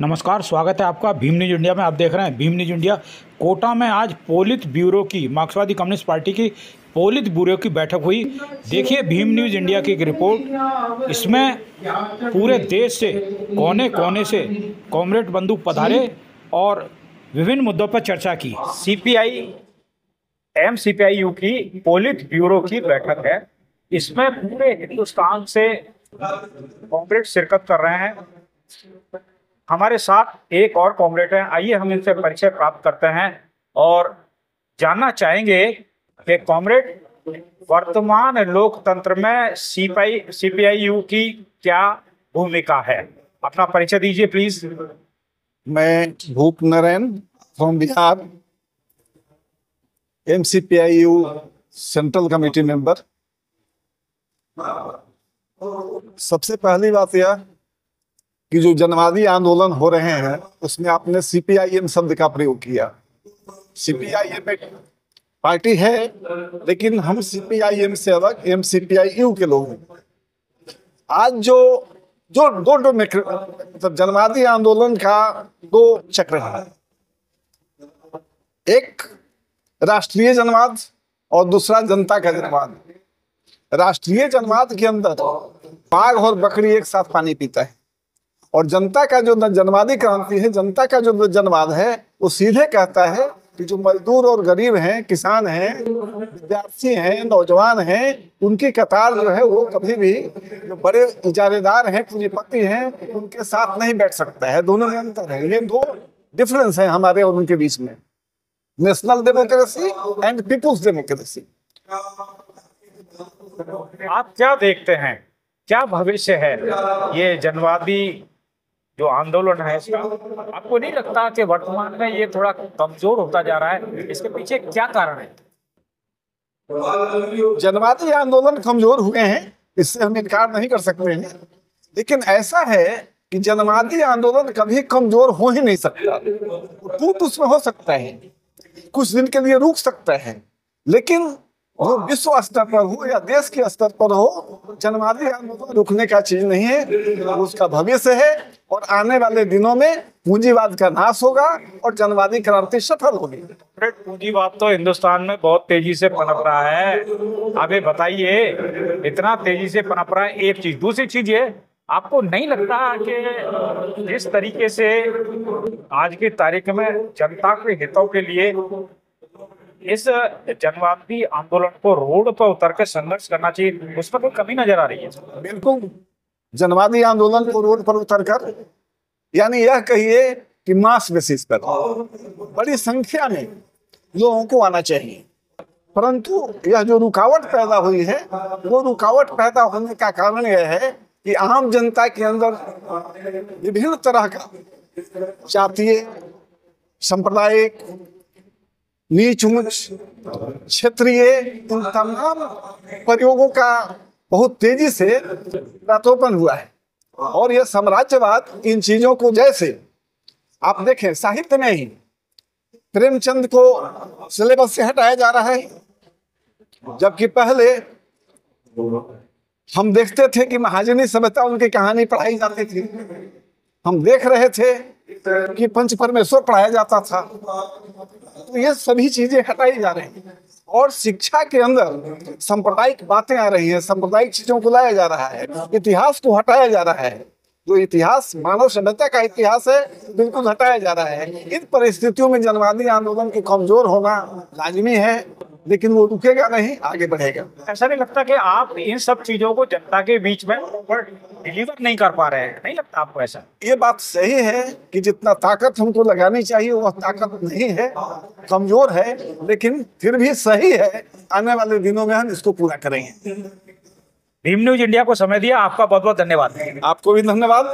नमस्कार, स्वागत है आपका भीम न्यूज इंडिया में। आप देख रहे हैं भीम न्यूज इंडिया। कोटा में आज पोलित ब्यूरो की, मार्क्सवादी कम्युनिस्ट पार्टी की पोलित ब्यूरो की बैठक हुई। देखिए भीम न्यूज इंडिया की एक रिपोर्ट। इसमें पूरे देश से कोने कोने से कॉमरेड बंधु पधारे और विभिन्न मुद्दों पर चर्चा की। सीपीआई-एम-सीपीआई-यू की पोलित ब्यूरो की बैठक है। इसमें पूरे हिंदुस्तान से कॉमरेड शिरकत कर रहे हैं। हमारे साथ एक और कॉमरेड हैं, आइए हम इनसे परिचय प्राप्त करते हैं और जानना चाहेंगे कि कॉमरेड, वर्तमान लोकतंत्र में सीपीआई-यू की क्या भूमिका है। अपना परिचय दीजिए प्लीज। मैं Bhup Narayan from Bihar, MCPIU central committee member. सबसे पहली बात यह कि जो जनवादी आंदोलन हो रहे हैं उसमें आपने सीपीआईएम शब्द का प्रयोग किया। सीपीआईएम एक पार्टी है, लेकिन हम सीपीआईएम से अलग एमसीपीआईयू के लोग हैं। आज जो जो दो मतलब जनवादी आंदोलन का दो चक्र है, एक राष्ट्रीय जनवाद और दूसरा जनता का जनवाद। राष्ट्रीय जनवाद के अंदर बाघ और बकरी एक साथ पानी पीता है, और जनता का जो जनवादी क्रांति है, जनता का जो जनवाद है, वो सीधे कहता है कि जो मजदूर और गरीब हैं, किसान हैं, विद्यार्थी हैं, नौजवान हैं, उनकी कतार जो है वो कभी भी जो बड़े इजारेदार हैं, पूंजीपति हैं, उनके साथ नहीं बैठ सकता है। दोनों में अंतर है। ये दो डिफरेंस है हमारे और उनके बीच में, national democracy and people's democracy. आप क्या देखते हैं, क्या भविष्य है ये जनवादी जो आंदोलन है इसका? आपको नहीं लगता कि वर्तमान में ये थोड़ा कमजोर होता जा रहा है? इसके पीछे क्या कारण है? जनवादी आंदोलन कमजोर हुए हैं, इससे हम इनकार नहीं कर सकते हैं, लेकिन ऐसा है कि जनवादी आंदोलन कभी कमजोर हो ही नहीं सकता। टूट उसमें हो सकता है, कुछ दिन के लिए रुक सकता है, लेकिन वो विश्व स्तर पर हो या देश के स्तर पर हो, जनवादी आंदोलन रुकने का चीज नहीं है। उसका भविष्य है और आने वाले दिनों में पूंजीवाद का नाश होगा और जनवादी क्रांति सफल होगी। पूंजीवाद तो हिंदुस्तान में बहुत तेजी से पनप रहा है। अभी बताइए, इतना तेजी से पनप रहा है, एक चीज। दूसरी चीज ये, आपको नहीं लगता कि जिस तरीके से आज की तारीख में जनता के हितों के लिए इस जनवादी आंदोलन को रोड पर उतर कर संघर्ष करना चाहिए, उस पर कोई कमी नजर आ रही है? बिल्कुल, जनवादी आंदोलन को रोड पर उतर कर, यानी यह कहिए कि मास बेसिस पर बड़ी संख्या में लोगों को आना चाहिए। परंतु यह जो रुकावट पैदा हुई है, वो रुकावट पैदा होने का कारण यह है कि आम जनता के अंदर विभिन्न तरह का जातीय, सांप्रदायिक, नीच ऊंच, क्षेत्रीय, इन तमाम प्रयोगों का बहुत तेजी से प्रत्यारोपण हुआ है। और यह साम्राज्यवाद इन चीजों को, जैसे आप देखें साहित्य में ही प्रेमचंद को सिलेबस से हटाया जा रहा है, जबकि पहले हम देखते थे कि महाजनी सभ्यता, उनकी कहानी पढ़ाई जाती थी। हम देख रहे थे कि पंच परमेश्वर पढ़ाया जाता था। तो ये सभी चीजें हटाई जा रही हैं और शिक्षा के अंदर सांप्रदायिक बातें आ रही हैं, सांप्रदायिक चीजों को लाया जा रहा है, इतिहास को हटाया जा रहा है। जो इतिहास मानव सभ्यता का इतिहास है, बिल्कुल हटाया जा रहा है। इन परिस्थितियों में जनवादी आंदोलन के कमजोर होना लाजमी है, लेकिन वो रुकेगा नहीं, आगे बढ़ेगा। ऐसा नहीं लगता कि आप इन सब चीजों को जनता के बीच में डिलीवर नहीं कर पा रहे हैं? नहीं लगता आपको ऐसा? ये बात सही है कि जितना ताकत हमको लगानी चाहिए वह ताकत नहीं है, कमजोर है, लेकिन फिर भी सही है। आने वाले दिनों में हम इसको पूरा करेंगे। भीम न्यूज इंडिया को समय दिया, आपका बहुत बहुत धन्यवाद। आपको भी धन्यवाद।